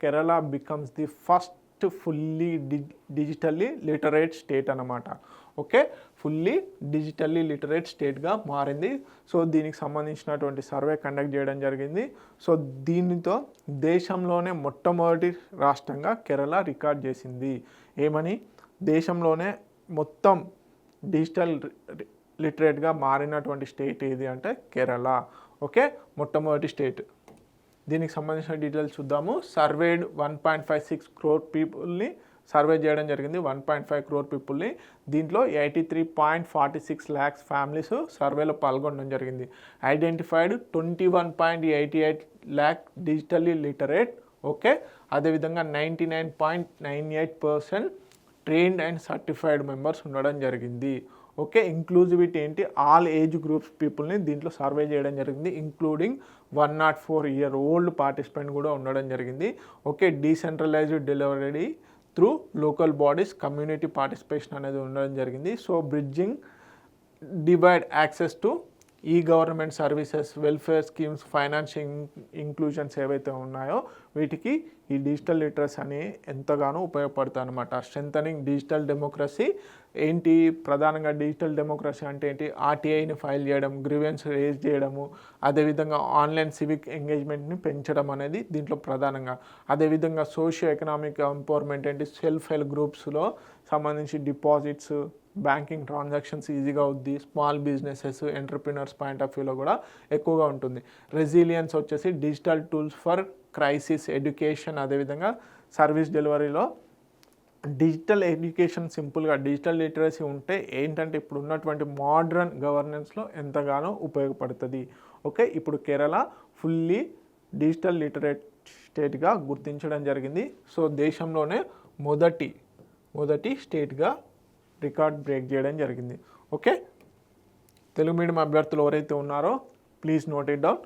Kerala becomes the first fully digitally literate state అన్నమాట. Okay, fully digitally literate స్టేట్గా మారింది. So దీనికి సంబంధించినటువంటి సర్వే కండక్ట్ చేయడం జరిగింది. సో దీనితో దేశంలోనే మొట్టమొదటి రాష్ట్రంగా కేరళ రికార్డ్ చేసింది. ఏమని? దేశంలోనే మొత్తం డిజిటల్ లిటరేట్గా మారినటువంటి స్టేట్ ఏది అంటే కేరళ. ఓకే, మొట్టమొదటి స్టేట్. దీనికి సంబంధించిన డీటెయిల్స్ చూద్దాము. సర్వేడ్ 1.56 crore పీపుల్ని సర్వే చేయడం జరిగింది. 1.5 crore పీపుల్ని. దీంట్లో 83.46 lakhs ఫ్యామిలీస్ సర్వేలో పాల్గొనడం జరిగింది. Identified 21.88 lakh digitally literate. Okay, అదేవిధంగా 99.98% ట్రైన్డ్ అండ్ సర్టిఫైడ్ మెంబర్స్ ఉండడం జరిగింది. ఓకే, ఇంక్లూజివిటీ ఏంటి? ఆల్ ఏజ్ గ్రూప్స్ పీపుల్ని దీంట్లో సర్వే చేయడం జరిగింది, ఇంక్లూడింగ్ 104-year-old పార్టిసిపెంట్ కూడా ఉండడం జరిగింది. Okay, decentralized delivery through local bodies, community participation అనేది ఉండడం జరిగింది. So bridging divide access to e government services, welfare schemes, financial inclusions ఏవైతే ఉన్నాయో వీటికి ఈ డిజిటల్ లిటరసీ అని ఎంతగానో ఉపయోగపడుతుంది అనమాట. స్ట్రెంథనింగ్ డిజిటల్ డెమోక్రసీ ఏంటి? ప్రధానంగా డిజిటల్ డెమోక్రసీ అంటే ఏంటి? ఆర్టీఐని ఫైల్ చేయడం, గ్రీవెన్స్ రేజ్ చేయడము, అదేవిధంగా ఆన్లైన్ సివిక్ ఎంగేజ్మెంట్ని పెంచడం అనేది దీంట్లో ప్రధానంగా. అదేవిధంగా సోషియో ఎకనామిక్ ఎంపవర్మెంట్ ఏంటి? సెల్ఫ్ హెల్ప్ గ్రూప్స్లో సంబంధించి డిపాజిట్స్, బ్యాంకింగ్ ట్రాన్సాక్షన్స్ ఈజీగా అవుద్ది. Small businesses, entrepreneurs point of వ్యూలో కూడా ఎక్కువగా ఉంటుంది. రెసిలియన్స్ వచ్చేసి digital tools for crisis, education, అదేవిధంగా సర్వీస్ డెలివరీలో డిజిటల్ ఎడ్యుకేషన్ సింపుల్గా డిజిటల్ లిటరసీ ఉంటే ఏంటంటే ఇప్పుడు ఉన్నటువంటి మోడ్రన్ గవర్నెన్స్లో ఎంతగానో ఉపయోగపడుతుంది. ఓకే, ఇప్పుడు కేరళ ఫుల్లీ డిజిటల్ లిటరేట్ స్టేట్గా గుర్తించడం జరిగింది. సో దేశంలోనే మొదటి స్టేట్గా రికార్డ్ బ్రేక్ చేయడం జరిగింది. ఓకే, తెలుగు మీడియం అభ్యర్థులు ఎవరైతే ఉన్నారో ప్లీజ్ నోట్ ఇట్ డౌన్.